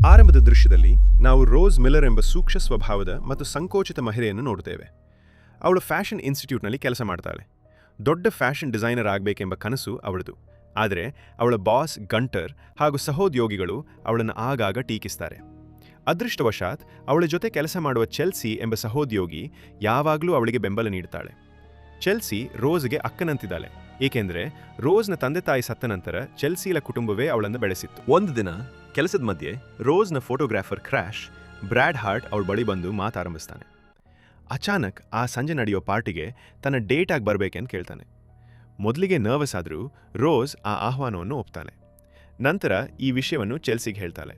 ಆರಂಭದ ದೃಶ್ಯದಲ್ಲಿ ನಾವು ರೋಸ್ ಮಿಲ್ಲರ್ ಎಂಬ ಸೂಕ್ಷ್ಮ ಸ್ವಭಾವದ ಮತ್ತು ಸಂಕೋಚಿತ ಮಹಿಳೆಯನ್ನು ನೋಡುತ್ತೇವೆ. ಅವಳು ಫ್ಯಾಷನ್ ಇನ್ಸ್ಟಿಟ್ಯೂಟ್ನಲ್ಲಿ ಕೆಲಸ ಮಾಡ್ತಾಳೆ. ದೊಡ್ಡ ಫ್ಯಾಷನ್ ಡಿಸೈನರ್ ಆಗಬೇಕೆಂಬ ಕನಸು ಅವಳದು. ಆದರೆ ಅವಳ ಬಾಸ್ ಗಂಟರ್ ಹಾಗೂ ಸಹೋದ್ಯೋಗಿಗಳು ಅವಳನ್ನು ಆಗಾಗ ಟೀಕಿಸ್ತಾರೆ. ಅದೃಷ್ಟವಶಾತ್ ಅವಳ ಜೊತೆ ಕೆಲಸ ಮಾಡುವ ಚೆಲ್ಸಿ ಎಂಬ ಸಹೋದ್ಯೋಗಿ ಯಾವಾಗಲೂ ಅವಳಿಗೆ ಬೆಂಬಲ ನೀಡುತ್ತಾಳೆ. ಚೆಲ್ಸಿ ರೋಸ್ಗೆ ಅಕ್ಕನಂತಿದ್ದಾಳೆ, ಏಕೆಂದರೆ ರೋಸ್ನ ತಂದೆ ತಾಯಿ ಸತ್ತ ನಂತರ ಚೆಲ್ಸಿಯ ಕುಟುಂಬವೇ ಅವಳನ್ನು ಬೆಳೆಸಿತ್ತು. ಒಂದು ದಿನ ಕೆಲಸದ ಮಧ್ಯೆ ರೋಸ್ನ ಫೋಟೋಗ್ರಾಫರ್ ಕ್ರ್ಯಾಶ್ ಬ್ರ್ಯಾಡ್ ಹಾರ್ಟ್ ಅವಳ ಬಳಿ ಬಂದು ಮಾತಾರಂಭಿಸ್ತಾನೆ. ಅಚಾನಕ್ ಆ ಸಂಜೆ ನಡೆಯೋ ಪಾರ್ಟಿಗೆ ತನ್ನ ಡೇಟಾಗಿ ಬರಬೇಕೆಂದು ಕೇಳ್ತಾನೆ. ಮೊದಲಿಗೆ ನರ್ವಸ್ ಆದರೂ ರೋಸ್ ಆ ಆಹ್ವಾನವನ್ನು ಒಪ್ತಾನೆ. ನಂತರ ಈ ವಿಷಯವನ್ನು ಚೆಲ್ಸಿಗೆ ಹೇಳ್ತಾಳೆ.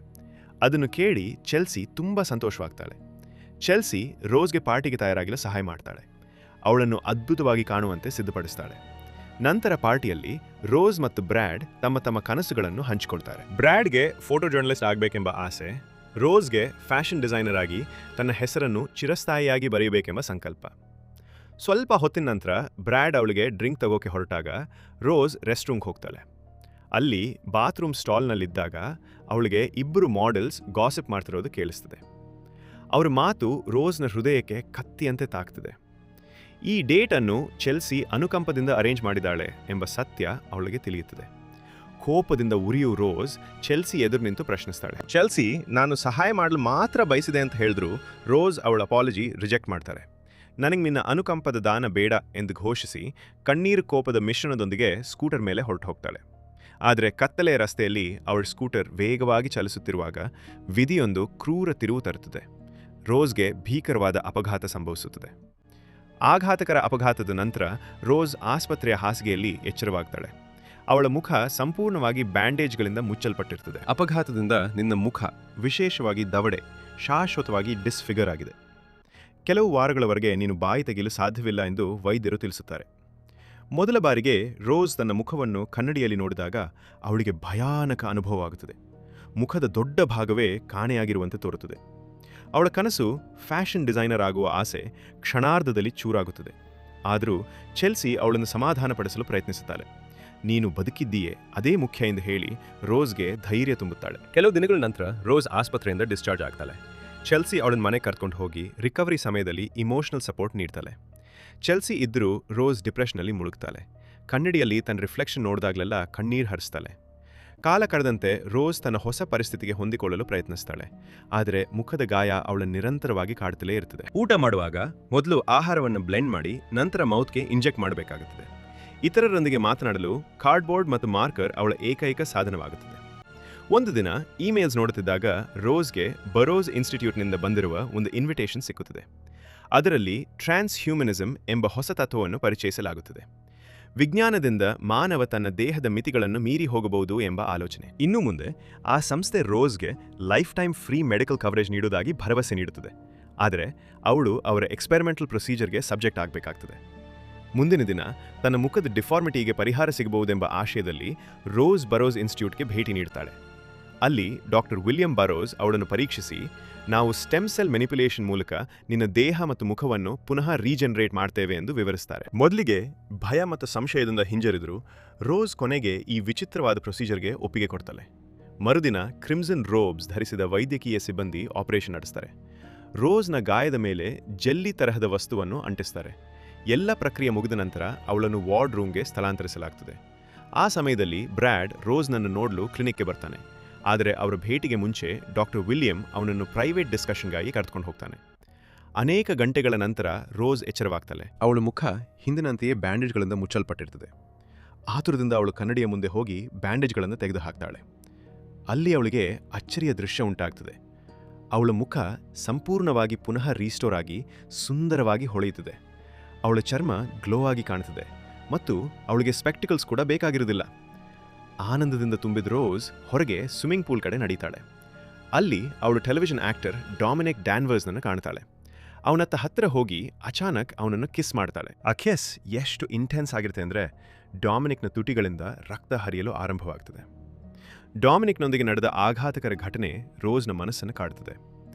ಅದನ್ನು ಕೇಳಿ ಚೆಲ್ಸಿ ತುಂಬ ಸಂತೋಷವಾಗ್ತಾಳೆ. ಚೆಲ್ಸಿ ರೋಸ್ಗೆ ಪಾರ್ಟಿಗೆ ತಯಾರಾಗಲು ಸಹಾಯ ಮಾಡ್ತಾಳೆ. ಅವಳನ್ನು ಅದ್ಭುತವಾಗಿ ಕಾಣುವಂತೆ ಸಿದ್ಧಪಡಿಸ್ತಾಳೆ. ನಂತರ ಪಾರ್ಟಿಯಲ್ಲಿ ರೋಸ್ ಮತ್ತು ಬ್ರ್ಯಾಡ್ ತಮ್ಮ ತಮ್ಮ ಕನಸುಗಳನ್ನು ಹಂಚಿಕೊಳ್ತಾರೆ. ಬ್ರ್ಯಾಡ್ಗೆ ಫೋಟೋ ಜರ್ನಲಿಸ್ಟ್ ಆಗಬೇಕೆಂಬ ಆಸೆ, ರೋಸ್ಗೆ ಫ್ಯಾಷನ್ ಡಿಸೈನರ್ ಆಗಿ ತನ್ನ ಹೆಸರನ್ನು ಚಿರಸ್ಥಾಯಿಯಾಗಿ ಬರೆಯಬೇಕೆಂಬ ಸಂಕಲ್ಪ. ಸ್ವಲ್ಪ ಹೊತ್ತಿನ ನಂತರ ಬ್ರ್ಯಾಡ್ ಅವಳಿಗೆ ಡ್ರಿಂಕ್ ತಗೋಕೆ ಹೊರಟಾಗ ರೋಸ್ ರೆಸ್ಟ್ ರೂಮ್ಗೆ ಹೋಗ್ತಾಳೆ. ಅಲ್ಲಿ ಬಾತ್ರೂಮ್ ಸ್ಟಾಲ್ನಲ್ಲಿದ್ದಾಗ ಅವಳಿಗೆ ಇಬ್ಬರು ಮಾಡೆಲ್ಸ್ ಗಾಸಿಪ್ ಮಾಡ್ತಿರೋದು ಕೇಳಿಸ್ತದೆ. ಅವರ ಮಾತು ರೋಸ್ನ ಹೃದಯಕ್ಕೆ ಕತ್ತಿಯಂತೆ ತಾಕ್ತದೆ. ಈ ಡೇಟನ್ನು ಚೆಲ್ಸಿ ಅನುಕಂಪದಿಂದ ಅರೇಂಜ್ ಮಾಡಿದಾಳೆ ಎಂಬ ಸತ್ಯ ಅವಳಿಗೆ ತಿಳಿಯುತ್ತದೆ. ಕೋಪದಿಂದ ಉರಿಯು ರೋಸ್ ಚೆಲ್ಸಿ ಎದುರು ನಿಂತು ಪ್ರಶ್ನಿಸ್ತಾಳೆ. ಚೆಲ್ಸಿ ನಾನು ಸಹಾಯ ಮಾಡಲು ಮಾತ್ರ ಬಯಸಿದೆ ಅಂತ ಹೇಳಿದ್ರು ರೋಸ್ ಅವಳ ಅಪಾಲಜಿ ರಿಜೆಕ್ಟ್ ಮಾಡ್ತಾರೆ. ನನಗೆ ನಿನ್ನ ಅನುಕಂಪದ ದಾನ ಬೇಡ ಎಂದು ಘೋಷಿಸಿ ಕಣ್ಣೀರು ಕೋಪದ ಮಿಶ್ರಣದೊಂದಿಗೆ ಸ್ಕೂಟರ್ ಮೇಲೆ ಹೊರಟು ಹೋಗ್ತಾಳೆ. ಆದರೆ ಕತ್ತಲೆಯ ರಸ್ತೆಯಲ್ಲಿ ಅವಳ ಸ್ಕೂಟರ್ ವೇಗವಾಗಿ ಚಲಿಸುತ್ತಿರುವಾಗ ವಿಧಿಯೊಂದು ಕ್ರೂರ ತಿರುವು ತರುತ್ತದೆ. ರೋಸ್ಗೆ ಭೀಕರವಾದ ಅಪಘಾತ ಸಂಭವಿಸುತ್ತದೆ. ಆಘಾತಕರ ಅಪಘಾತದ ನಂತರ ರೋಸ್ ಆಸ್ಪತ್ರೆಯ ಹಾಸಿಗೆಯಲ್ಲಿ ಎಚ್ಚರವಾಗ್ತಾಳೆ. ಅವಳ ಮುಖ ಸಂಪೂರ್ಣವಾಗಿ ಬ್ಯಾಂಡೇಜ್ಗಳಿಂದ ಮುಚ್ಚಲ್ಪಟ್ಟಿರ್ತದೆ. ಅಪಘಾತದಿಂದ ನಿನ್ನ ಮುಖ, ವಿಶೇಷವಾಗಿ ದವಡೆ, ಶಾಶ್ವತವಾಗಿ ಡಿಸ್ಫಿಗರ್ ಆಗಿದೆ. ಕೆಲವು ವಾರಗಳವರೆಗೆ ನೀನು ಬಾಯಿ ತೆಗೆಯಲು ಸಾಧ್ಯವಿಲ್ಲ ಎಂದು ವೈದ್ಯರು ತಿಳಿಸುತ್ತಾರೆ. ಮೊದಲ ಬಾರಿಗೆ ರೋಸ್ ತನ್ನ ಮುಖವನ್ನು ಕನ್ನಡಿಯಲ್ಲಿ ನೋಡಿದಾಗ ಅವಳಿಗೆ ಭಯಾನಕ ಅನುಭವವಾಗುತ್ತದೆ. ಮುಖದ ದೊಡ್ಡ ಭಾಗವೇ ಕಾಣೆಯಾಗಿರುವಂತೆ ತೋರುತ್ತದೆ. ಅವಳ ಕನಸು ಫ್ಯಾಷನ್ ಡಿಸೈನರ್ ಆಗುವ ಆಸೆ ಕ್ಷಣಾರ್ಧದಲ್ಲಿ ಚೂರಾಗುತ್ತದೆ. ಆದರೂ ಚೆಲ್ಸಿ ಅವಳನ್ನು ಸಮಾಧಾನಪಡಿಸಲು ಪ್ರಯತ್ನಿಸುತ್ತಾಳೆ. ನೀನು ಬದುಕಿದ್ದೀಯೇ, ಅದೇ ಮುಖ್ಯ ಎಂದು ಹೇಳಿ ರೋಸ್ಗೆ ಧೈರ್ಯ ತುಂಬುತ್ತಾಳೆ. ಕೆಲವು ದಿನಗಳ ನಂತರ ರೋಸ್ ಆಸ್ಪತ್ರೆಯಿಂದ ಡಿಸ್ಚಾರ್ಜ್ ಆಗ್ತಾಳೆ. ಚೆಲ್ಸಿ ಅವಳನ್ನ ಮನೆ ಕರ್ಕೊಂಡು ಹೋಗಿ ರಿಕವರಿ ಸಮಯದಲ್ಲಿ ಇಮೋಷನಲ್ ಸಪೋರ್ಟ್ ನೀಡ್ತಾಳೆ. ಚೆಲ್ಸಿ ಇದ್ದರೂ ರೋಸ್ ಡಿಪ್ರೆಷನ್ನಲ್ಲಿ ಮುಳುಗ್ತಾಳೆ. ಕನ್ನಡಿಯಲ್ಲಿ ತನ್ನ ರಿಫ್ಲೆಕ್ಷನ್ ನೋಡಿದಾಗಲೆಲ್ಲ ಕಣ್ಣೀರು ಹರಿಸ್ತಾಳೆ. ಕಾಲ ಕಳೆದಂತೆ ರೋಸ್ ತನ್ನ ಹೊಸ ಪರಿಸ್ಥಿತಿಗೆ ಹೊಂದಿಕೊಳ್ಳಲು ಪ್ರಯತ್ನಿಸ್ತಾಳೆ. ಆದರೆ ಮುಖದ ಗಾಯ ಅವಳನ್ನು ನಿರಂತರವಾಗಿ ಕಾಡುತ್ತಲೇ ಇರುತ್ತದೆ. ಊಟ ಮಾಡುವಾಗ ಮೊದಲು ಆಹಾರವನ್ನು ಬ್ಲೆಂಡ್ ಮಾಡಿ ನಂತರ ಮೌತ್ಗೆ ಇಂಜೆಕ್ಟ್ ಮಾಡಬೇಕಾಗುತ್ತದೆ. ಇತರರೊಂದಿಗೆ ಮಾತನಾಡಲು ಕಾರ್ಡ್ಬೋರ್ಡ್ ಮತ್ತು ಮಾರ್ಕರ್ ಅವಳ ಏಕೈಕ ಸಾಧನವಾಗುತ್ತದೆ. ಒಂದು ದಿನ ಇಮೇಲ್ಸ್ ನೋಡುತ್ತಿದ್ದಾಗ ರೋಸ್ಗೆ ಬರೋಸ್ ಇನ್ಸ್ಟಿಟ್ಯೂಟ್ನಿಂದ ಬಂದಿರುವ ಒಂದು ಇನ್ವಿಟೇಷನ್ ಸಿಕ್ಕುತ್ತದೆ. ಅದರಲ್ಲಿ ಟ್ರಾನ್ಸ್ ಹ್ಯೂಮನಿಸಮ್ ಎಂಬ ಹೊಸ ತತ್ವವನ್ನು ಪರಿಚಯಿಸಲಾಗುತ್ತದೆ. ವಿಜ್ಞಾನದಿಂದ ಮಾನವ ತನ್ನ ದೇಹದ ಮಿತಿಗಳನ್ನು ಮೀರಿ ಹೋಗಬಹುದು ಎಂಬ ಆಲೋಚನೆ. ಇನ್ನು ಮುಂದೆ ಆ ಸಂಸ್ಥೆ ರೋಸ್ಗೆ life time free medical coverage ನೀಡುವುದಾಗಿ ಭರವಸೆ ನೀಡುತ್ತದೆ. ಆದರೆ ಅವಳು ಅವರ ಎಕ್ಸ್ಪೆರಿಮೆಂಟಲ್ ಪ್ರೊಸೀಜರ್ಗೆ ಸಬ್ಜೆಕ್ಟ್ ಆಗಬೇಕಾಗ್ತದೆ. ಮುಂದಿನ ದಿನ ತನ್ನ ಮುಖದ ಡಿಫಾರ್ಮಿಟಿಗೆ ಪರಿಹಾರ ಸಿಗಬಹುದೆಂಬ ಆಶಯದಲ್ಲಿ ರೋಸ್ ಬರೋಸ್ ಇನ್ಸ್ಟಿಟ್ಯೂಟ್ಗೆ ಭೇಟಿ ನೀಡುತ್ತಾಳೆ. ಅಲ್ಲಿ ಡಾಕ್ಟರ್ ವಿಲಿಯಂ ಬರೋಸ್ ಅವಳನ್ನು ಪರೀಕ್ಷಿಸಿ, ನಾವು ಸ್ಟೆಮ್ ಸೆಲ್ ಮೆನಿಪ್ಯುಲೇಷನ್ ಮೂಲಕ ನಿನ್ನ ದೇಹ ಮತ್ತು ಮುಖವನ್ನು ಪುನಃ ರೀಜನರೇಟ್ ಮಾಡ್ತೇವೆ ಎಂದು ವಿವರಿಸ್ತಾರೆ. ಮೊದಲಿಗೆ ಭಯ ಮತ್ತು ಸಂಶಯದಿಂದ ಹಿಂಜರಿದ್ರು ರೋಸ್ ಕೊನೆಗೆ ಈ ವಿಚಿತ್ರವಾದ ಪ್ರೊಸೀಜರ್ಗೆ ಒಪ್ಪಿಗೆ ಕೊಡ್ತಾಳೆ. ಮರುದಿನ ಕ್ರಿಮ್ಸನ್ ರೋಬ್ಸ್ ಧರಿಸಿದ ವೈದ್ಯಕೀಯ ಸಿಬ್ಬಂದಿ ಆಪರೇಷನ್ ನಡೆಸ್ತಾರೆ. ರೋಸ್ನ ಗಾಯದ ಮೇಲೆ ಜೆಲ್ಲಿ ತರಹದ ವಸ್ತುವನ್ನು ಅಂಟಿಸ್ತಾರೆ. ಎಲ್ಲ ಪ್ರಕ್ರಿಯೆ ಮುಗಿದ ನಂತರ ಅವಳನ್ನು ವಾರ್ಡ್ ರೂಮ್ಗೆ ಸ್ಥಳಾಂತರಿಸಲಾಗ್ತದೆ. ಆ ಸಮಯದಲ್ಲಿ ಬ್ರ್ಯಾಡ್ ರೋಸ್ನನ್ನು ನೋಡಲು ಕ್ಲಿನಿಕ್ಗೆ ಬರ್ತಾನೆ. ಆದರೆ ಅವರ ಭೇಟಿಗೆ ಮುಂಚೆ ಡಾಕ್ಟರ್ ವಿಲಿಯಂ ಅವನನ್ನು ಪ್ರೈವೇಟ್ ಡಿಸ್ಕಷನ್ಗಾಗಿ ಕರೆದುಕೊಂಡು ಹೋಗ್ತಾನೆ. ಅನೇಕ ಗಂಟೆಗಳ ನಂತರ ರೋಸ್ ಎಚ್ಚರವಾಗ್ತಾಳೆ. ಅವಳ ಮುಖ ಹಿಂದಿನಂತೆಯೇ ಬ್ಯಾಂಡೇಜ್ಗಳಿಂದ ಮುಚ್ಚಲ್ಪಟ್ಟಿರ್ತದೆ. ಆತುರದಿಂದ ಅವಳು ಕನ್ನಡಿಯ ಮುಂದೆ ಹೋಗಿ ಬ್ಯಾಂಡೇಜ್ಗಳನ್ನು ತೆಗೆದು ಹಾಕ್ತಾಳೆ. ಅಲ್ಲಿ ಅವಳಿಗೆ ಅಚ್ಚರಿಯ ದೃಶ್ಯ ಉಂಟಾಗ್ತದೆ. ಅವಳ ಮುಖ ಸಂಪೂರ್ಣವಾಗಿ ಪುನಃ ರೀಸ್ಟೋರ್ ಆಗಿ ಸುಂದರವಾಗಿ ಹೊಳೆಯುತ್ತದೆ. ಅವಳ ಚರ್ಮ ಗ್ಲೋ ಆಗಿ ಕಾಣುತ್ತದೆ ಮತ್ತು ಅವಳಿಗೆ ಸ್ಪೆಕ್ಟಿಕಲ್ಸ್ ಕೂಡ ಬೇಕಾಗಿರುವುದಿಲ್ಲ. ಆನಂದದಿಂದ ತುಂಬಿದ ರೋಸ್ ಹೊರಗೆ ಸ್ವಿಮ್ಮಿಂಗ್ ಪೂಲ್ ಕಡೆ ನಡೀತಾಳೆ. ಅಲ್ಲಿ ಅವಳು ಟೆಲಿವಿಷನ್ ಆಕ್ಟರ್ ಡಾಮಿನಿಕ್ ಡ್ಯಾನ್ವರ್ಸ್ನನ್ನು ಕಾಣ್ತಾಳೆ. ಅವನತ್ತ ಹತ್ತಿರ ಹೋಗಿ ಅಚಾನಕ್ ಅವನನ್ನು ಕಿಸ್ ಮಾಡ್ತಾಳೆ. ಆ ಕಿಸ್ ಎಷ್ಟು ಇಂಟೆನ್ಸ್ ಆಗಿರುತ್ತೆ ಅಂದರೆ ಡಾಮಿನಿಕ್ನ ತುಟಿಗಳಿಂದ ರಕ್ತ ಹರಿಯಲು ಆರಂಭವಾಗ್ತದೆ. ಡಾಮಿನಿಕ್ನೊಂದಿಗೆ ನಡೆದ ಆಘಾತಕರ ಘಟನೆ ರೋಸ್ನ ಮನಸ್ಸನ್ನು ಕಾಡುತ್ತದೆ.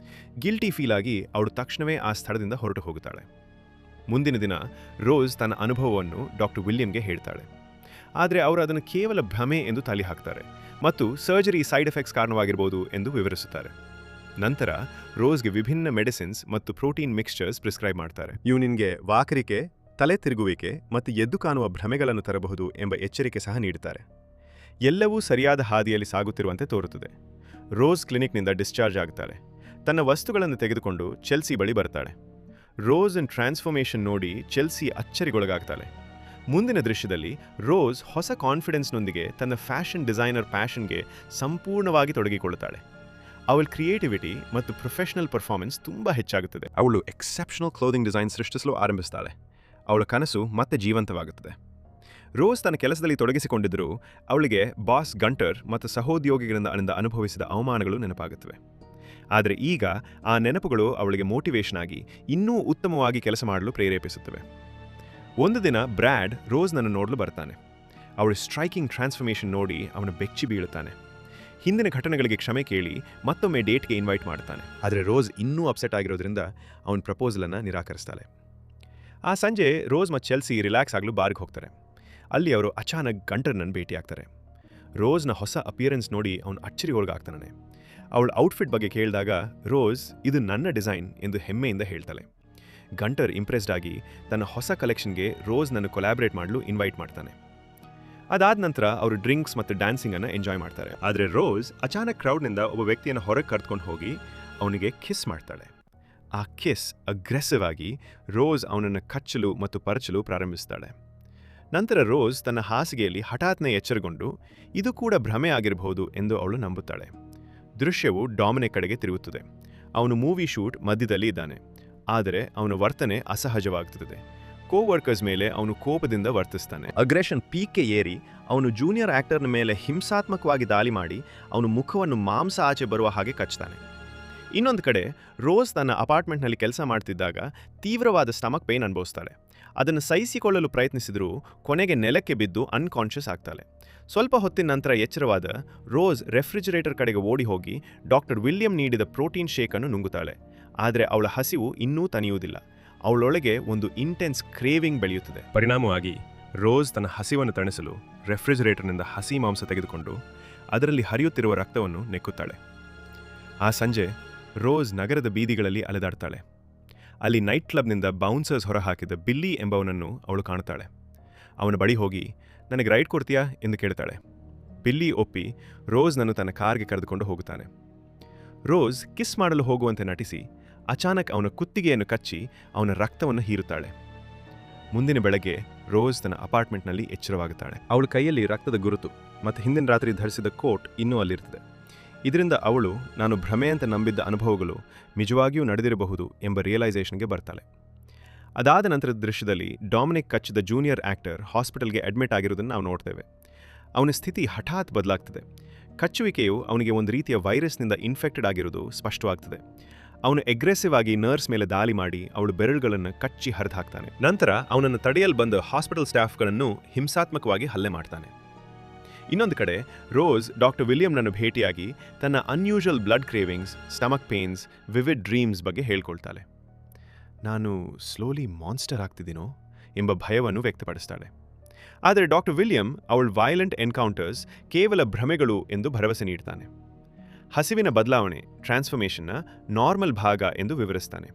ಗಿಲ್ಟಿ ಫೀಲ್ ಆಗಿ ಅವಳು ತಕ್ಷಣವೇ ಆ ಸ್ಥಳದಿಂದ ಹೊರಟು ಹೋಗುತ್ತಾಳೆ. ಮುಂದಿನ ದಿನ ರೋಸ್ ತನ್ನ ಅನುಭವವನ್ನು ಡಾಕ್ಟರ್ ವಿಲಿಯಂಗೆ ಹೇಳ್ತಾಳೆ. ಆದರೆ ಅವರು ಅದನ್ನು ಕೇವಲ ಭ್ರಮೆ ಎಂದು ತಳ್ಳಿ ಹಾಕ್ತಾರೆ ಮತ್ತು ಸರ್ಜರಿ ಸೈಡ್ ಎಫೆಕ್ಟ್ಸ್ ಕಾರಣವಾಗಿರಬಹುದು ಎಂದು ವಿವರಿಸುತ್ತಾರೆ. ನಂತರ ರೋಸ್ಗೆ ವಿಭಿನ್ನ ಮೆಡಿಸಿನ್ಸ್ ಮತ್ತು ಪ್ರೋಟೀನ್ ಮಿಕ್ಸ್ಚರ್ಸ್ ಪ್ರಿಸ್ಕ್ರೈಬ್ ಮಾಡ್ತಾರೆ. ಇವು ನಿನಗೆ ವಾಕರಿಕೆ, ತಲೆ ತಿರುಗುವಿಕೆ ಮತ್ತು ಎದ್ದು ಕಾಣುವ ಭ್ರಮೆಗಳನ್ನು ತರಬಹುದು ಎಂಬ ಎಚ್ಚರಿಕೆ ಸಹ ನೀಡುತ್ತಾರೆ. ಎಲ್ಲವೂ ಸರಿಯಾದ ಹಾದಿಯಲ್ಲಿ ಸಾಗುತ್ತಿರುವಂತೆ ತೋರುತ್ತದೆ. ರೋಸ್ ಕ್ಲಿನಿಕ್ನಿಂದ ಡಿಸ್ಚಾರ್ಜ್ ಆಗುತ್ತಾಳೆ. ತನ್ನ ವಸ್ತುಗಳನ್ನು ತೆಗೆದುಕೊಂಡು ಚೆಲ್ಸಿ ಬಳಿ ಬರ್ತಾಳೆ. ರೋಸ್ ಇನ್ ಟ್ರಾನ್ಸ್ಫಾರ್ಮೇಷನ್ ನೋಡಿ ಚೆಲ್ಸಿ ಅಚ್ಚರಿಗೊಳಗಾಗ್ತಾಳೆ. ಮುಂದಿನ ದೃಶ್ಯದಲ್ಲಿ ರೋಸ್ ಹೊಸ ಕಾನ್ಫಿಡೆನ್ಸ್ನೊಂದಿಗೆ ತನ್ನ ಫ್ಯಾಷನ್ ಡಿಸೈನರ್ ಪ್ಯಾಷನ್ಗೆ ಸಂಪೂರ್ಣವಾಗಿ ತೊಡಗಿಕೊಳ್ಳುತ್ತಾಳೆ. ಅವಳ ಕ್ರಿಯೇಟಿವಿಟಿ ಮತ್ತು ಪ್ರೊಫೆಷನಲ್ ಪರ್ಫಾರ್ಮೆನ್ಸ್ ತುಂಬ ಹೆಚ್ಚಾಗುತ್ತದೆ. ಅವಳು ಎಕ್ಸೆಪ್ಷನಲ್ ಕ್ಲೋದಿಂಗ್ ಡಿಸೈನ್ ಸೃಷ್ಟಿಸಲು ಆರಂಭಿಸ್ತಾಳೆ. ಅವಳ ಕನಸು ಮತ್ತೆ ಜೀವಂತವಾಗುತ್ತದೆ. ರೋಸ್ ತನ್ನ ಕೆಲಸದಲ್ಲಿ ತೊಡಗಿಸಿಕೊಂಡಿದ್ದರೂ ಅವಳಿಗೆ ಬಾಸ್ ಗಂಟರ್ ಮತ್ತು ಸಹೋದ್ಯೋಗಿಗಳಿಂದ ಅನುಭವಿಸಿದ ಅವಮಾನಗಳು ನೆನಪಾಗುತ್ತವೆ. ಆದರೆ ಈಗ ಆ ನೆನಪುಗಳು ಅವಳಿಗೆ ಮೋಟಿವೇಶನ್ ಆಗಿ ಇನ್ನೂ ಉತ್ತಮವಾಗಿ ಕೆಲಸ ಮಾಡಲು ಪ್ರೇರೇಪಿಸುತ್ತವೆ. ಒಂದು ದಿನ ಬ್ರ್ಯಾಡ್ ರೋಸ್ನನ್ನು ನೋಡಲು ಬರ್ತಾನೆ. ಅವಳ ಸ್ಟ್ರೈಕಿಂಗ್ ಟ್ರಾನ್ಸ್ಫಾರ್ಮೇಷನ್ ನೋಡಿ ಅವನು ಬೆಚ್ಚಿ ಬೀಳುತ್ತಾನೆ. ಹಿಂದಿನ ಘಟನೆಗಳಿಗೆ ಕ್ಷಮೆ ಕೇಳಿ ಮತ್ತೊಮ್ಮೆ ಡೇಟ್ಗೆ ಇನ್ವೈಟ್ ಮಾಡ್ತಾನೆ. ಆದರೆ ರೋಸ್ ಇನ್ನೂ ಅಪ್ಸೆಟ್ ಆಗಿರೋದ್ರಿಂದ ಅವನ ಪ್ರಪೋಸಲನ್ನು ನಿರಾಕರಿಸ್ತಾಳೆ. ಆ ಸಂಜೆ ರೋಸ್ ಮತ್ತು ಚೆಲ್ಸಿ ರಿಲ್ಯಾಕ್ಸ್ ಆಗಲು ಬಾರ್ಗೆ ಹೋಗ್ತಾರೆ. ಅಲ್ಲಿ ಅವರು ಅಚಾನಕ್ ಗಂಟರ್ನನ್ನು ಭೇಟಿಯಾಗ್ತಾರೆ. ರೋಸ್ನ ಹೊಸ ಅಪಿಯರೆನ್ಸ್ ನೋಡಿ ಅವನು ಅಚ್ಚರಿಗೊಳಗಾಗ್ತಾನೆ. ಅವಳ ಔಟ್ಫಿಟ್ ಬಗ್ಗೆ ಕೇಳಿದಾಗ ರೋಸ್ ಇದು ನನ್ನ ಡಿಸೈನ್ ಎಂದು ಹೆಮ್ಮೆಯಿಂದ ಹೇಳ್ತಾಳೆ. ಗಂಟರ್ ಇಂಪ್ರೆಸ್ಡ್ ಆಗಿ ತನ್ನ ಹೊಸ ಕಲೆಕ್ಷನ್ಗೆ ರೋಸ್ನನ್ನು ಕೊಲಾಬ್ರೇಟ್ ಮಾಡಲು ಇನ್ವೈಟ್ ಮಾಡ್ತಾನೆ. ಅದಾದ ನಂತರ ಅವರು ಡ್ರಿಂಕ್ಸ್ ಮತ್ತು ಡ್ಯಾನ್ಸಿಂಗನ್ನು ಎಂಜಾಯ್ ಮಾಡ್ತಾರೆ. ಆದರೆ ರೋಸ್ ಅಚಾನಕ್ ಕ್ರೌಡ್ನಿಂದ ಒಬ್ಬ ವ್ಯಕ್ತಿಯನ್ನು ಹೊರಗೆ ಕರೆದುಕೊಂಡು ಹೋಗಿ ಅವನಿಗೆ ಕಿಸ್ ಮಾಡ್ತಾಳೆ. ಆ ಕಿಸ್ ಅಗ್ರೆಸಿವ್ ಆಗಿ ರೋಸ್ ಅವನನ್ನು ಕಚ್ಚಲು ಮತ್ತು ಪರಚಲು ಪ್ರಾರಂಭಿಸ್ತಾಳೆ. ನಂತರ ರೋಸ್ ತನ್ನ ಹಾಸಿಗೆಯಲ್ಲಿ ಹಠಾತ್ನೇ ಎಚ್ಚರಗೊಂಡು ಇದು ಕೂಡ ಭ್ರಮೆ ಆಗಿರಬಹುದು ಎಂದು ಅವಳು ನಂಬುತ್ತಾಳೆ. ದೃಶ್ಯವು ಡಾಮಿನಿಕ್ ಕಡೆಗೆ ತಿರುಗುತ್ತದೆ. ಅವನು ಮೂವಿ ಶೂಟ್ ಮಧ್ಯದಲ್ಲಿ ಇದ್ದಾನೆ. ಆದರೆ ಅವನ ವರ್ತನೆ ಅಸಹಜವಾಗುತ್ತದೆ. ಕೋವರ್ಕರ್ಸ್ ಮೇಲೆ ಅವನು ಕೋಪದಿಂದ ವರ್ತಿಸ್ತಾನೆ. ಅಗ್ರೆಷನ್ ಪೀಕ್ಗೆ ಏರಿ ಅವನು ಜೂನಿಯರ್ ಆಕ್ಟರ್ನ ಮೇಲೆ ಹಿಂಸಾತ್ಮಕವಾಗಿ ದಾಳಿ ಮಾಡಿ ಅವನ ಮುಖವನ್ನು ಮಾಂಸ ಆಚೆ ಬರುವ ಹಾಗೆ ಕಚ್ತಾನೆ. ಇನ್ನೊಂದು ಕಡೆ ರೋಸ್ ತನ್ನ ಅಪಾರ್ಟ್ಮೆಂಟ್ನಲ್ಲಿ ಕೆಲಸ ಮಾಡ್ತಿದ್ದಾಗ ತೀವ್ರವಾದ ಸ್ಟಮಕ್ ಪೇನ್ ಅನುಭವಿಸ್ತಾಳೆ. ಅದನ್ನು ಸಹಿಸಿಕೊಳ್ಳಲು ಪ್ರಯತ್ನಿಸಿದರೂ ಕೊನೆಗೆ ನೆಲಕ್ಕೆ ಬಿದ್ದು ಅನ್ಕಾನ್ಷಿಯಸ್ ಆಗ್ತಾಳೆ. ಸ್ವಲ್ಪ ಹೊತ್ತಿನ ನಂತರ ಎಚ್ಚರವಾದ ರೋಸ್ ರೆಫ್ರಿಜರೇಟರ್ ಕಡೆಗೆ ಓಡಿ ಹೋಗಿ ಡಾಕ್ಟರ್ ವಿಲಿಯಂ ನೀಡಿದ ಪ್ರೋಟೀನ್ ಶೇಕನ್ನು ನುಂಗುತ್ತಾಳೆ. ಆದರೆ ಅವಳ ಹಸಿವು ಇನ್ನೂ ತಣಿಯುವುದಿಲ್ಲ. ಅವಳೊಳಗೆ ಒಂದು ಇಂಟೆನ್ಸ್ ಕ್ರೇವಿಂಗ್ ಬೆಳೆಯುತ್ತದೆ. ಪರಿಣಾಮವಾಗಿ ರೋಸ್ ತನ್ನ ಹಸಿವನ್ನು ತಣಿಸಲು ರೆಫ್ರಿಜರೇಟರ್ನಿಂದ ಹಸಿ ಮಾಂಸ ತೆಗೆದುಕೊಂಡು ಅದರಲ್ಲಿ ಹರಿಯುತ್ತಿರುವ ರಕ್ತವನ್ನು ನೆಕ್ಕುತ್ತಾಳೆ. ಆ ಸಂಜೆ ರೋಸ್ ನಗರದ ಬೀದಿಗಳಲ್ಲಿ ಅಲೆದಾಡ್ತಾಳೆ. ಅಲ್ಲಿ ನೈಟ್ ಕ್ಲಬ್ನಿಂದ ಬೌನ್ಸರ್ಸ್ ಹೊರಹಾಕಿದ ಬಿಲ್ಲಿ ಎಂಬವನನ್ನು ಅವಳು ಕಾಣುತ್ತಾಳೆ. ಅವನ ಬಳಿ ಹೋಗಿ ನನಗೆ ರೈಡ್ ಕೊಡ್ತೀಯಾ ಎಂದು ಕೇಳ್ತಾಳೆ. ಬಿಲ್ಲಿ ಒಪ್ಪಿ ರೋಸ್ನನ್ನು ತನ್ನ ಕಾರ್ಗೆ ಕರೆದುಕೊಂಡು ಹೋಗುತ್ತಾನೆ. ರೋಸ್ ಕಿಸ್ ಮಾಡಲು ಹೋಗುವಂತೆ ನಟಿಸಿ ಅಚಾನಕ್ ಅವನ ಕುತ್ತಿಗೆಯನ್ನು ಕಚ್ಚಿ ಅವನ ರಕ್ತವನ್ನು ಹೀರುತ್ತಾಳೆ. ಮುಂದಿನ ಬೆಳಗ್ಗೆ ರೋಸ್ ತನ್ನ ಅಪಾರ್ಟ್ಮೆಂಟ್ನಲ್ಲಿ ಎಚ್ಚರವಾಗುತ್ತಾಳೆ. ಅವಳ ಕೈಯಲ್ಲಿ ರಕ್ತದ ಗುರುತು ಮತ್ತು ಹಿಂದಿನ ರಾತ್ರಿ ಧರಿಸಿದ ಕೋಟ್ ಇನ್ನೂ ಅಲ್ಲಿರ್ತದೆ. ಇದರಿಂದ ಅವಳು ನಾನು ಭ್ರಮೆ ಅಂತ ನಂಬಿದ್ದ ಅನುಭವಗಳು ನಿಜವಾಗಿಯೂ ನಡೆದಿರಬಹುದು ಎಂಬ ರಿಯಲೈಸೇಷನ್ಗೆ ಬರ್ತಾಳೆ. ಅದಾದ ನಂತರದ ದೃಶ್ಯದಲ್ಲಿ ಡಾಮಿನಿಕ್ ಕಚ್ಚಿದ ಜೂನಿಯರ್ ಆಕ್ಟರ್ ಹಾಸ್ಪಿಟಲ್ಗೆ ಅಡ್ಮಿಟ್ ಆಗಿರುವುದನ್ನು ನಾವು ನೋಡ್ತೇವೆ. ಅವನ ಸ್ಥಿತಿ ಹಠಾತ್ ಬದಲಾಗ್ತದೆ. ಕಚ್ಚುವಿಕೆಯು ಅವನಿಗೆ ಒಂದು ರೀತಿಯ ವೈರಸ್ನಿಂದ ಇನ್ಫೆಕ್ಟೆಡ್ ಆಗಿರುವುದು ಸ್ಪಷ್ಟವಾಗ್ತದೆ. ಅವನು ಅಗ್ರೆಸಿವ್ ಆಗಿ ನರ್ಸ್ ಮೇಲೆ ದಾಳಿ ಮಾಡಿ ಅವಳ ಬೆರಳುಗಳನ್ನು ಕಚ್ಚಿ ಹರಿದು ಹಾಕ್ತಾನೆ. ನಂತರ ಅವನನ್ನು ತಡೆಯಲು ಬಂದ ಹಾಸ್ಪಿಟಲ್ ಸ್ಟಾಫ್ಗಳನ್ನು ಹಿಂಸಾತ್ಮಕವಾಗಿ ಹಲ್ಲೆ ಮಾಡ್ತಾನೆ. ಇನ್ನೊಂದು ಕಡೆ ರೋಸ್ ಡಾಕ್ಟರ್ ವಿಲಿಯಂನನ್ನು ಭೇಟಿಯಾಗಿ ತನ್ನ unusual blood cravings, stomach pains, vivid dreams ಬಗ್ಗೆ ಹೇಳ್ಕೊಳ್ತಾಳೆ. ನಾನು ಸ್ಲೋಲಿ ಮಾನ್ಸ್ಟರ್ ಆಗ್ತಿದ್ದೀನೋ ಎಂಬ ಭಯವನ್ನು ವ್ಯಕ್ತಪಡಿಸ್ತಾಳೆ. ಆದರೆ ಡಾಕ್ಟರ್ ವಿಲಿಯಂ ಅವಳ ವೈಲೆಂಟ್ ಎನ್ಕೌಂಟರ್ಸ್ ಕೇವಲ ಭ್ರಮೆಗಳು ಎಂದು ಭರವಸೆ ನೀಡ್ತಾನೆ. ಹಸಿವಿನ ಬದಲಾವಣೆ ಟ್ರಾನ್ಸ್ಫಾರ್ಮೇಷನ್ನ ನಾರ್ಮಲ್ ಭಾಗ ಎಂದು ವಿವರಿಸ್ತಾನೆ.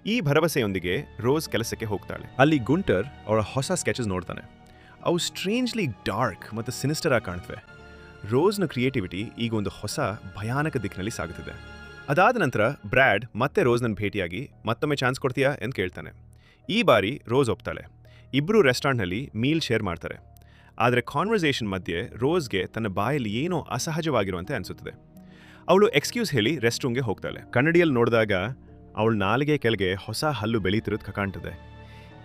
ಈ ಭರವಸೆಯೊಂದಿಗೆ ರೋಸ್ ಕೆಲಸಕ್ಕೆ ಹೋಗ್ತಾಳೆ. ಅಲ್ಲಿ ಗುಂಟರ್ ಅವಳ ಹೊಸ ಸ್ಕೆಚಸ್ ನೋಡ್ತಾನೆ. ಅವು ಸ್ಟ್ರೇಂಜ್ಲಿ ಡಾರ್ಕ್ ಮತ್ತು ಸಿನಿಸ್ಟರ್ ಆಗಿ ಕಾಣ್ತವೆ. ರೋಸ್ನ ಕ್ರಿಯೇಟಿವಿಟಿ ಈಗ ಒಂದು ಹೊಸ ಭಯಾನಕ ದಿಕ್ಕಿನಲ್ಲಿ ಸಾಗುತ್ತಿದೆ. ಅದಾದ ನಂತರ ಬ್ರ್ಯಾಡ್ ಮತ್ತೆ ರೋಸ್ನನ್ನು ಭೇಟಿಯಾಗಿ ಮತ್ತೊಮ್ಮೆ ಚಾನ್ಸ್ ಕೊಡ್ತೀಯಾ ಎಂದು ಕೇಳ್ತಾನೆ. ಈ ಬಾರಿ ರೋಸ್ ಒಪ್ತಾಳೆ. ಇಬ್ಬರು ರೆಸ್ಟೋರೆಂಟ್ನಲ್ಲಿ ಮೀಲ್ ಶೇರ್ ಮಾಡ್ತಾರೆ. ಆದರೆ ಕಾನ್ವರ್ಸೇಷನ್ ಮಧ್ಯೆ ರೋಸ್ಗೆ ತನ್ನ ಬಾಯಲ್ಲಿ ಏನೋ ಅಸಹಜವಾಗಿರುವಂತೆ ಅನಿಸುತ್ತದೆ. ಅವಳು ಎಕ್ಸ್ಕ್ಯೂಸ್ ಹೇಳಿ ರೆಸ್ಟ್ ರೂಮ್ಗೆ ಹೋಗ್ತಾಳೆ. ಕನ್ನಡಿಯಲ್ಲಿ ನೋಡಿದಾಗ ಅವಳ ನಾಲಿಗೆ ಕೆಳಗೆ ಹೊಸ ಹಲ್ಲು ಬೆಳೀತಿರೋದು ಕಾಣ್ತದೆ.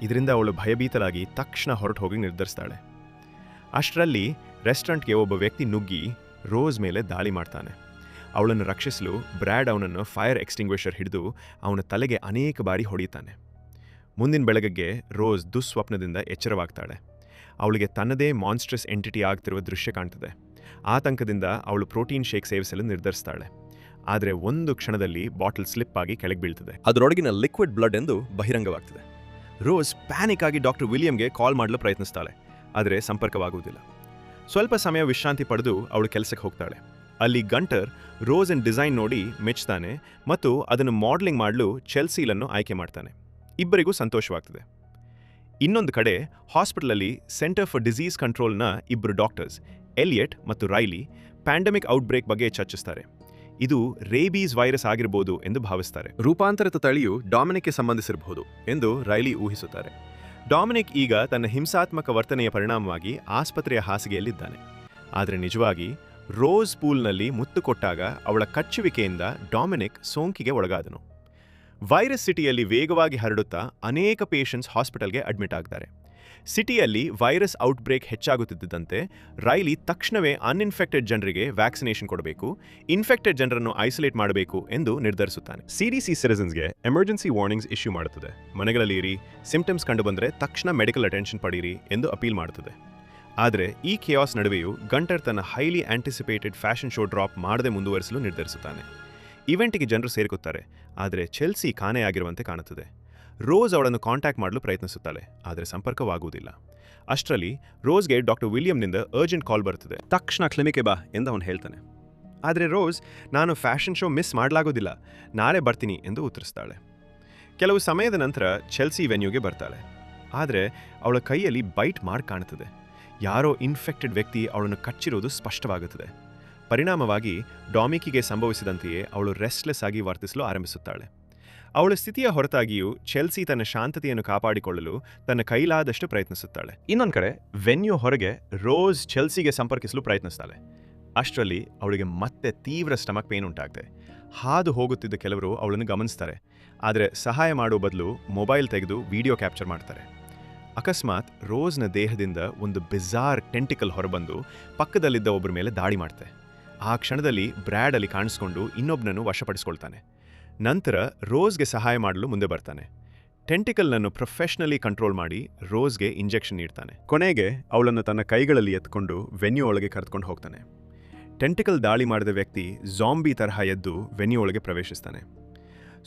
ಇದರಿಂದ ಅವಳು ಭಯಭೀತರಾಗಿ ತಕ್ಷಣ ಹೊರಟು ಹೋಗಿ ನಿರ್ಧರಿಸ್ತಾಳೆ. ಅಷ್ಟರಲ್ಲಿ ರೆಸ್ಟೋರೆಂಟ್ಗೆ ಒಬ್ಬ ವ್ಯಕ್ತಿ ನುಗ್ಗಿ ರೋಸ್ ಮೇಲೆ ದಾಳಿ ಮಾಡ್ತಾನೆ. ಅವಳನ್ನು ರಕ್ಷಿಸಲು ಬ್ರ್ಯಾಡ್ ಅವನನ್ನು ಫೈರ್ ಎಕ್ಸ್ಟಿಂಗ್ವಿಷರ್ ಹಿಡಿದು ಅವನ ತಲೆಗೆ ಅನೇಕ ಬಾರಿ ಹೊಡೆಯುತ್ತಾನೆ. ಮುಂದಿನ ಬೆಳಗ್ಗೆ ರೋಸ್ ದುಸ್ವಪ್ನದಿಂದ ಎಚ್ಚರವಾಗ್ತಾಳೆ. ಅವಳಿಗೆ ತನ್ನದೇ ಮಾನ್ಸ್ಟ್ರಸ್ ಎಂಟಿಟಿ ಆಗ್ತಿರುವ ದೃಶ್ಯ ಕಾಣ್ತದೆ. ಆತಂಕದಿಂದ ಅವಳು ಪ್ರೋಟೀನ್ ಶೇಕ್ ಸೇವಿಸಲು ನಿರ್ಧರಿಸ್ತಾಳೆ. ಆದರೆ ಒಂದು ಕ್ಷಣದಲ್ಲಿ ಬಾಟಲ್ ಸ್ಲಿಪ್ ಆಗಿ ಕೆಳಗೆ ಬೀಳ್ತದೆ. ಅದರೊಳಗಿನ ಲಿಕ್ವಿಡ್ ಬ್ಲಡ್ ಎಂದು ಬಹಿರಂಗವಾಗ್ತದೆ. ರೋಸ್ ಪ್ಯಾನಿಕ್ ಆಗಿ ಡಾಕ್ಟರ್ ವಿಲಿಯಂಗೆ ಕಾಲ್ ಮಾಡಲು ಪ್ರಯತ್ನಿಸ್ತಾಳೆ. ಆದರೆ ಸಂಪರ್ಕವಾಗುವುದಿಲ್ಲ. ಸ್ವಲ್ಪ ಸಮಯ ವಿಶ್ರಾಂತಿ ಪಡೆದು ಅವಳು ಕೆಲಸಕ್ಕೆ ಹೋಗ್ತಾಳೆ. ಅಲ್ಲಿ ಗಂಟರ್ ರೋಸ್ ಅಂಡ್ ಡಿಸೈನ್ ನೋಡಿ ಮೆಚ್ತಾನೆ ಮತ್ತು ಅದನ್ನು ಮಾಡೆಲಿಂಗ್ ಮಾಡಲು ಚೆಲ್ಸೀಲನ್ನು ಆಯ್ಕೆ ಮಾಡ್ತಾನೆ. ಇಬ್ಬರಿಗೂ ಸಂತೋಷವಾಗ್ತದೆ. ಇನ್ನೊಂದು ಕಡೆ ಹಾಸ್ಪಿಟಲಲ್ಲಿ ಸೆಂಟರ್ ಫಾರ್ ಡಿಸೀಸ್ ಕಂಟ್ರೋಲ್ನ ಇಬ್ಬರು ಡಾಕ್ಟರ್ಸ್ ಎಲಿಯಟ್ ಮತ್ತು ರೈಲಿ ಪ್ಯಾಂಡಮಿಕ್ ಔಟ್ಬ್ರೇಕ್ ಬಗ್ಗೆ ಚರ್ಚಿಸ್ತಾರೆ. ಇದು ರೇಬೀಸ್ ವೈರಸ್ ಆಗಿರಬಹುದು ಎಂದು ಭಾವಿಸ್ತಾರೆ. ರೂಪಾಂತರಿತ ತಳಿಯು ಡಾಮಿನಿಕ್ಗೆ ಸಂಬಂಧಿಸಿರಬಹುದು ಎಂದು ರೈಲಿ ಊಹಿಸುತ್ತಾರೆ. ಡಾಮಿನಿಕ್ ಈಗ ತನ್ನ ಹಿಂಸಾತ್ಮಕ ವರ್ತನೆಯ ಪರಿಣಾಮವಾಗಿ ಆಸ್ಪತ್ರೆಯ ಹಾಸಿಗೆಯಲ್ಲಿದ್ದಾನೆ. ಆದರೆ ನಿಜವಾಗಿ ರೋಸ್ ಪೂಲ್ನಲ್ಲಿ ಮುತ್ತು ಕೊಟ್ಟಾಗ ಅವಳ ಕಚ್ಚುವಿಕೆಯಿಂದ ಡಾಮಿನಿಕ್ ಸೋಂಕಿಗೆ ಒಳಗಾದನು. ವೈರಸ್ ಸಿಟಿಯಲ್ಲಿ ವೇಗವಾಗಿ ಹರಡುತ್ತಾ ಅನೇಕ ಪೇಷಂಟ್ಸ್ ಹಾಸ್ಪಿಟಲ್ಗೆ ಅಡ್ಮಿಟ್ ಆಗ್ತಾರೆ. ಸಿಟಿಯಲ್ಲಿ ವೈರಸ್ ಔಟ್ಬ್ರೇಕ್ ಹೆಚ್ಚಾಗುತ್ತಿದ್ದಂತೆ ರೈಲಿ ತಕ್ಷಣವೇ ಅನ್ಇನ್ಫೆಕ್ಟೆಡ್ ಜನರಿಗೆ ವ್ಯಾಕ್ಸಿನೇಷನ್ ಕೊಡಬೇಕು, ಇನ್ಫೆಕ್ಟೆಡ್ ಜನರನ್ನು ಐಸೋಲೇಟ್ ಮಾಡಬೇಕು ಎಂದು ನಿರ್ಧರಿಸುತ್ತಾನೆ. CDC ಸಿಟಿಸನ್ಸ್ಗೆ ಎಮರ್ಜೆನ್ಸಿ ವಾರ್ನಿಂಗ್ಸ್ ಇಶ್ಯೂ ಮಾಡುತ್ತದೆ. ಮನೆಗಳಲ್ಲಿ ಇರಿ, ಸಿಂಪ್ಟಮ್ಸ್ ಕಂಡುಬಂದರೆ ತಕ್ಷಣ ಮೆಡಿಕಲ್ ಅಟೆನ್ಷನ್ ಪಡೀರಿ ಎಂದು ಅಪೀಲ್ ಮಾಡುತ್ತದೆ. ಆದರೆ ಈ ಖಿಯಾಸ್ ನಡುವೆಯೂ ಗಂಟರ್ ತನ್ನ highly anticipated fashion show drop ಮಾಡದೆ ಮುಂದುವರಿಸಲು ನಿರ್ಧರಿಸುತ್ತಾನೆ. ಇವೆಂಟ್ಗೆ ಜನರು ಸೇರಿಕೊತ್ತಾರೆ, ಆದರೆ ಚೆಲ್ಸಿ ಕಾಣೆಯಾಗಿರುವಂತೆ ಕಾಣುತ್ತದೆ. ರೋಸ್ ಅವಳನ್ನು ಕಾಂಟ್ಯಾಕ್ಟ್ ಮಾಡಲು ಪ್ರಯತ್ನಿಸುತ್ತಾಳೆ, ಆದರೆ ಸಂಪರ್ಕವಾಗುವುದಿಲ್ಲ. ಅಷ್ಟರಲ್ಲಿ ರೋಸ್ಗೆ ಡಾಕ್ಟರ್ ವಿಲಿಯಂನಿಂದ ಅರ್ಜೆಂಟ್ ಕಾಲ್ ಬರುತ್ತದೆ. ತಕ್ಷಣ ಕ್ಲಿನಿಕ್ಗೆ ಬಾ ಎಂದು ಅವನು ಹೇಳ್ತಾನೆ. ಆದರೆ ರೋಸ್, ನಾನು ಫ್ಯಾಷನ್ ಶೋ ಮಿಸ್ ಮಾಡಲಾಗೋದಿಲ್ಲ, ನಾಳೆ ಬರ್ತೀನಿ ಎಂದು ಉತ್ತರಿಸ್ತಾಳೆ. ಕೆಲವು ಸಮಯದ ನಂತರ ಚೆಲ್ಸಿ ವೆನ್ಯೂಗೆ ಬರ್ತಾಳೆ. ಆದರೆ ಅವಳ ಕೈಯಲ್ಲಿ ಬೈಟ್ ಮಾರ್ಕ್ ಕಾಣುತ್ತದೆ. ಯಾರೋ ಇನ್ಫೆಕ್ಟೆಡ್ ವ್ಯಕ್ತಿ ಅವಳನ್ನು ಕಚ್ಚಿರುವುದು ಸ್ಪಷ್ಟವಾಗುತ್ತದೆ. ಪರಿಣಾಮವಾಗಿ ಡಾಮಿಕಿಗೆ ಸಂಭವಿಸಿದಂತೆಯೇ ಅವಳು ರೆಸ್ಟ್ಲೆಸ್ ಆಗಿ ವರ್ತಿಸಲು ಆರಂಭಿಸುತ್ತಾಳೆ. ಅವಳ ಸ್ಥಿತಿಯ ಹೊರತಾಗಿಯೂ ಚೆಲ್ಸಿ ತನ್ನ ಶಾಂತತೆಯನ್ನು ಕಾಪಾಡಿಕೊಳ್ಳಲು ತನ್ನ ಕೈಲಾದಷ್ಟು ಪ್ರಯತ್ನಿಸುತ್ತಾಳೆ. ಇನ್ನೊಂದು ಕಡೆ ವೆನ್ಯೂ ಹೊರಗೆ ರೋಸ್ ಚೆಲ್ಸಿಗೆ ಸಂಪರ್ಕಿಸಲು ಪ್ರಯತ್ನಿಸ್ತಾಳೆ. ಅಷ್ಟರಲ್ಲಿ ಅವಳಿಗೆ ಮತ್ತೆ ತೀವ್ರ ಸ್ಟಮಕ್ ಪೇನ್ ಉಂಟಾಗ್ತದೆ. ಹಾದು ಹೋಗುತ್ತಿದ್ದ ಕೆಲವರು ಅವಳನ್ನು ಗಮನಿಸ್ತಾರೆ, ಆದರೆ ಸಹಾಯ ಮಾಡುವ ಬದಲು ಮೊಬೈಲ್ ತೆಗೆದು ವಿಡಿಯೋ ಕ್ಯಾಪ್ಚರ್ ಮಾಡ್ತಾರೆ. ಅಕಸ್ಮಾತ್ ರೋಸ್ನ ದೇಹದಿಂದ ಒಂದು ಬಿಜಾರ್ ಟೆಂಟಿಕಲ್ ಹೊರಬಂದು ಪಕ್ಕದಲ್ಲಿದ್ದ ಒಬ್ಬರ ಮೇಲೆ ದಾಳಿ ಮಾಡ್ತೆ. ಆ ಕ್ಷಣದಲ್ಲಿ ಬ್ರ್ಯಾಡ್ ಅಲ್ಲಿ ಕಾಣಿಸ್ಕೊಂಡು ಇನ್ನೊಬ್ಬನನ್ನು ವಶಪಡಿಸ್ಕೊಳ್ತಾನೆ. ನಂತರ ರೋಸ್ಗೆ ಸಹಾಯ ಮಾಡಲು ಮುಂದೆ ಬರ್ತಾನೆ. ಟೆಂಟಿಕಲ್ನನ್ನು ಪ್ರೊಫೆಷನಲಿ ಕಂಟ್ರೋಲ್ ಮಾಡಿ ರೋಸ್ಗೆ ಇಂಜೆಕ್ಷನ್ ನೀಡ್ತಾನೆ. ಕೊನೆಗೆ ಅವಳನ್ನು ತನ್ನ ಕೈಗಳಲ್ಲಿ ಎತ್ಕೊಂಡು ವೆನ್ಯೂ ಒಳಗೆ ಕರೆದುಕೊಂಡು ಹೋಗ್ತಾನೆ. ಟೆಂಟಿಕಲ್ ದಾಳಿ ಮಾಡಿದ ವ್ಯಕ್ತಿ ಜಾಂಬಿ ತರಹ ಎದ್ದು ವೆನ್ಯೂ ಒಳಗೆ ಪ್ರವೇಶಿಸ್ತಾನೆ.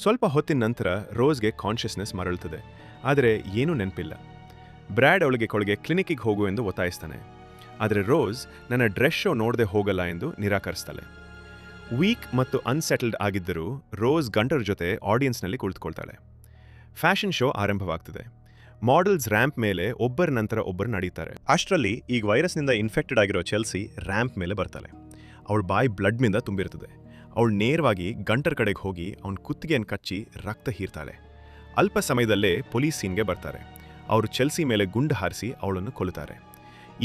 ಸ್ವಲ್ಪ ಹೊತ್ತಿನ ನಂತರ ರೋಸ್ಗೆ ಕಾನ್ಷಿಯಸ್ನೆಸ್ ಮರಳುತ್ತದೆ, ಆದರೆ ಏನೂ ನೆನಪಿಲ್ಲ. ಬ್ರ್ಯಾಡ್ ಅವಳಿಗೆ ಕೊಳಗೆ ಕ್ಲಿನಿಕ್ಕಿಗೆ ಹೋಗು ಎಂದು ಒತ್ತಾಯಿಸ್ತಾನೆ. ಆದರೆ ರೋಸ್ ನನ್ನ ಡ್ರೆಸ್ ಶೋ ನೋಡದೆ ಹೋಗಲ್ಲ ಎಂದು ನಿರಾಕರಿಸ್ತಾಳೆ. ವೀಕ್ ಮತ್ತು ಅನ್ಸೆಟಲ್ಡ್ ಆಗಿದ್ದರೂ ರೋಸ್ ಗಂಟರ್ ಜೊತೆ ಆಡಿಯನ್ಸ್ನಲ್ಲಿ ಕುಳಿತುಕೊಳ್ತಾಳೆ. ಫ್ಯಾಷನ್ ಶೋ ಆರಂಭವಾಗ್ತದೆ. ಮಾಡೆಲ್ಸ್ ರ್ಯಾಂಪ್ ಮೇಲೆ ಒಬ್ಬರ ನಂತರ ಒಬ್ಬರು ನಡೀತಾರೆ. ಅಷ್ಟರಲ್ಲಿ ಈಗ ವೈರಸ್ನಿಂದ ಇನ್ಫೆಕ್ಟೆಡ್ ಆಗಿರೋ ಚೆಲ್ಸಿ ರ್ಯಾಂಪ್ ಮೇಲೆ ಬರ್ತಾಳೆ. ಅವಳ ಬಾಯಿ ಬ್ಲಡ್ನಿಂದ ತುಂಬಿರ್ತದೆ. ಅವಳು ನೇರವಾಗಿ ಗಂಟರ್ ಕಡೆಗೆ ಹೋಗಿ ಅವನ ಕುತ್ತಿಗೆಯನ್ನು ಕಚ್ಚಿ ರಕ್ತ ಹೀರ್ತಾಳೆ. ಅಲ್ಪ ಸಮಯದಲ್ಲೇ ಪೊಲೀಸ್ ಸೀನ್ಗೆ ಬರ್ತಾರೆ. ಅವರು ಚೆಲ್ಸಿ ಮೇಲೆ ಗುಂಡು ಹಾರಿಸಿ ಅವಳನ್ನು ಕೊಲ್ಲುತ್ತಾರೆ.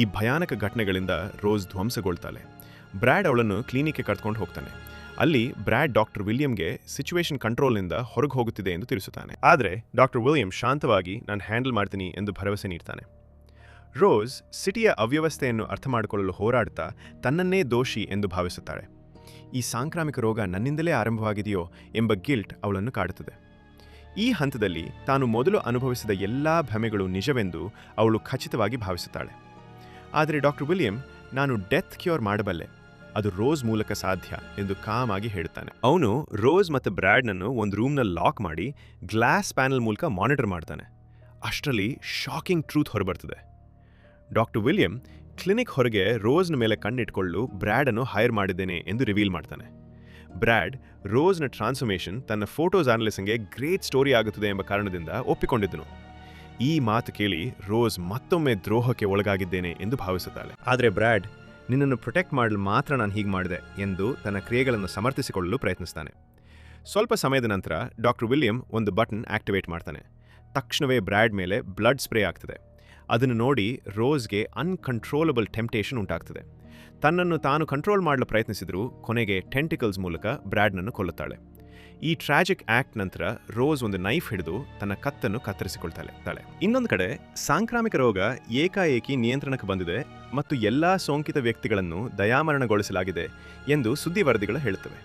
ಈ ಭಯಾನಕ ಘಟನೆಗಳಿಂದ ರೋಸ್ ಧ್ವಂಸಗೊಳ್ತಾಳೆ. ಬ್ರ್ಯಾಡ್ ಅವಳನ್ನು ಕ್ಲಿನಿಕ್ಗೆ ಕರ್ಕೊಂಡು ಹೋಗ್ತಾನೆ. ಅಲ್ಲಿ ಬ್ರ್ಯಾಡ್ ಡಾಕ್ಟರ್ ವಿಲಿಯಂಗೆ ಸಿಚುವೇಶನ್ ಕಂಟ್ರೋಲ್ನಿಂದ ಹೊರಗೆ ಹೋಗುತ್ತಿದೆ ಎಂದು ತಿಳಿಸುತ್ತಾನೆ. ಆದರೆ ಡಾಕ್ಟರ್ ವಿಲಿಯಂ ಶಾಂತವಾಗಿ ನಾನು ಹ್ಯಾಂಡಲ್ ಮಾಡ್ತೀನಿ ಎಂದು ಭರವಸೆ ನೀಡ್ತಾನೆ. ರೋಸ್ ಸಿಟಿಯ ಅವ್ಯವಸ್ಥೆಯನ್ನು ಅರ್ಥ ಮಾಡಿಕೊಳ್ಳಲು ಹೋರಾಡ್ತಾ ತನ್ನನ್ನೇ ದೋಷಿ ಎಂದು ಭಾವಿಸುತ್ತಾಳೆ. ಈ ಸಾಂಕ್ರಾಮಿಕ ರೋಗ ನನ್ನಿಂದಲೇ ಆರಂಭವಾಗಿದೆಯೋ ಎಂಬ ಗಿಲ್ಟ್ ಅವಳನ್ನು ಕಾಡುತ್ತದೆ. ಈ ಹಂತದಲ್ಲಿ ತಾನು ಮೊದಲು ಅನುಭವಿಸಿದ ಎಲ್ಲಾ ಭ್ರಮೆಗಳು ನಿಜವೆಂದು ಅವಳು ಖಚಿತವಾಗಿ ಭಾವಿಸುತ್ತಾಳೆ. ಆದರೆ ಡಾಕ್ಟರ್ ವಿಲಿಯಂ, ನಾನು ಡೆತ್ ಕ್ಯೂರ್ ಮಾಡಬಲ್ಲೆ, ಅದು ರೋಸ್ ಮೂಲಕ ಸಾಧ್ಯ ಎಂದು ಕಾಮಾಗಿ ಹೇಳುತ್ತಾನೆ. ಅವನು ರೋಸ್ ಮತ್ತು ಬ್ರ್ಯಾಡ್ನನ್ನು ಒಂದು ರೂಮ್ನಲ್ಲಿ ಲಾಕ್ ಮಾಡಿ ಗ್ಲಾಸ್ ಪ್ಯಾನಲ್ ಮೂಲಕ ಮಾನಿಟರ್ ಮಾಡ್ತಾನೆ. ಅಷ್ಟರಲ್ಲಿ ಶಾಕಿಂಗ್ ಟ್ರೂತ್ ಹೊರಬರ್ತದೆ. ಡಾಕ್ಟರ್ ವಿಲಿಯಂ ಕ್ಲಿನಿಕ್ ಹೊರಗೆ ರೋಸ್ನ ಮೇಲೆ ಕಣ್ಣಿಟ್ಕೊಳ್ಳಲು ಬ್ರ್ಯಾಡನ್ನು ಹೈರ್ ಮಾಡಿದ್ದೇನೆ ಎಂದು ರಿವೀಲ್ ಮಾಡ್ತಾನೆ. ಬ್ರ್ಯಾಡ್ ರೋಸ್ನ ಟ್ರಾನ್ಸ್ಫಾರ್ಮೇಷನ್ ತನ್ನ ಫೋಟೋಸ್ ಅನಾಲಿಸಿಂಗ್ಗೆ ಗ್ರೇಟ್ ಸ್ಟೋರಿ ಆಗುತ್ತದೆ ಎಂಬ ಕಾರಣದಿಂದ ಒಪ್ಪಿಕೊಂಡಿದ್ದನು. ಈ ಮಾತು ಕೇಳಿ ರೋಸ್ ಮತ್ತೊಮ್ಮೆ ದ್ರೋಹಕ್ಕೆ ಒಳಗಾಗಿದ್ದೇನೆ ಎಂದು ಭಾವಿಸುತ್ತಾಳೆ. ಆದರೆ ಬ್ರ್ಯಾಡ್, ನಿನ್ನನ್ನು ಪ್ರೊಟೆಕ್ಟ್ ಮಾಡಲು ಮಾತ್ರ ನಾನು ಹೀಗೆ ಮಾಡಿದೆ ಎಂದು ತನ್ನ ಕ್ರಿಯೆಗಳನ್ನು ಸಮರ್ಥಿಸಿಕೊಳ್ಳಲು ಪ್ರಯತ್ನಿಸ್ತಾನೆ. ಸ್ವಲ್ಪ ಸಮಯದ ನಂತರ ಡಾಕ್ಟರ್ ವಿಲಿಯಂ ಒಂದು ಬಟನ್ ಆಕ್ಟಿವೇಟ್ ಮಾಡ್ತಾನೆ. ತಕ್ಷಣವೇ ಬ್ರ್ಯಾಡ್ ಮೇಲೆ ಬ್ಲಡ್ ಸ್ಪ್ರೇ ಆಗ್ತದೆ. ಅದನ್ನು ನೋಡಿ ರೋಸ್ಗೆ ಅನ್ಕಂಟ್ರೋಲಬಲ್ ಟೆಂಪ್ಟೇಷನ್ ಉಂಟಾಗ್ತದೆ. ತನ್ನನ್ನು ತಾನು ಕಂಟ್ರೋಲ್ ಮಾಡಲು ಪ್ರಯತ್ನಿಸಿದರೂ ಕೊನೆಗೆ ಟೆಂಟಿಕಲ್ಸ್ ಮೂಲಕ ಬ್ರ್ಯಾಡ್ನನ್ನು ಕೊಲ್ಲುತ್ತಾಳೆ. ಈ ಟ್ರಾಜಿಕ್ ಆಕ್ಟ್ ನಂತರ ರೋಸ್ ಒಂದು ನೈಫ್ ಹಿಡಿದು ತನ್ನ ಕತ್ತನ್ನು ಕತ್ತರಿಸಿಕೊಳ್ತಾಳೆ. ಇನ್ನೊಂದು ಕಡೆ ಸಾಂಕ್ರಾಮಿಕ ರೋಗ ಏಕಾಏಕಿ ನಿಯಂತ್ರಣಕ್ಕೆ ಬಂದಿದೆ ಮತ್ತು ಎಲ್ಲಾ ಸೋಂಕಿತ ವ್ಯಕ್ತಿಗಳನ್ನು ದಯಾಮರಣಗೊಳಿಸಲಾಗಿದೆ ಎಂದು ಸುದ್ದಿ ವರದಿಗಳು ಹೇಳುತ್ತವೆ.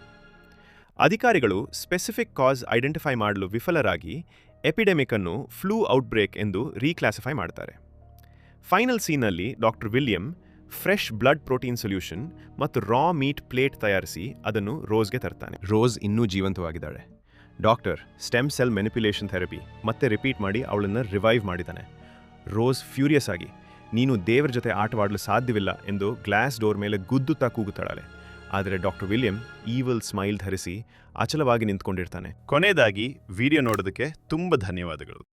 ಅಧಿಕಾರಿಗಳು ಸ್ಪೆಸಿಫಿಕ್ ಕಾಸ್ ಐಡೆಂಟಿಫೈ ಮಾಡಲು ವಿಫಲರಾಗಿ ಎಪಿಡೆಮಿಕ್ ಅನ್ನು ಫ್ಲೂ ಔಟ್ಬ್ರೇಕ್ ಎಂದು ರೀಕ್ಲಾಸಿಫೈ ಮಾಡ್ತಾರೆ. ಫೈನಲ್ ಸೀನ್ನಲ್ಲಿ doctor William fresh blood protein solution ಮತ್ತು ರಾ ಮೀಟ್ ಪ್ಲೇಟ್ ತಯಾರಿಸಿ ಅದನ್ನು ರೋಸ್ಗೆ ತರ್ತಾನೆ. ರೋಸ್ ಇನ್ನೂ ಜೀವಂತವಾಗಿದ್ದಾಳೆ. ಡಾಕ್ಟರ್ ಸ್ಟೆಮ್ ಸೆಲ್ ಮೆನಿಪ್ಯುಲೇಷನ್ ಥೆರಪಿ ಮತ್ತೆ ರಿಪೀಟ್ ಮಾಡಿ ಅವಳನ್ನು ರಿವೈವ್ ಮಾಡಿದ್ದಾನೆ. ರೋಸ್ ಫ್ಯೂರಿಯಸ್ ಆಗಿ ನೀನು ದೇವರ ಜೊತೆ ಆಟವಾಡಲು ಸಾಧ್ಯವಿಲ್ಲ ಎಂದು ಗ್ಲಾಸ್ ಡೋರ್ ಮೇಲೆ ಗುದ್ದುತ್ತಾ ಕೂಗುತ್ತಾಳೆ. ಆದರೆ ಡಾಕ್ಟರ್ ವಿಲಿಯಂ ಈವಲ್ ಸ್ಮೈಲ್ ಧರಿಸಿ ಅಚಲವಾಗಿ ನಿಂತ್ಕೊಂಡಿರ್ತಾನೆ. ಕೊನೆಯದಾಗಿ ವಿಡಿಯೋ ನೋಡೋದಕ್ಕೆ ತುಂಬ ಧನ್ಯವಾದಗಳು.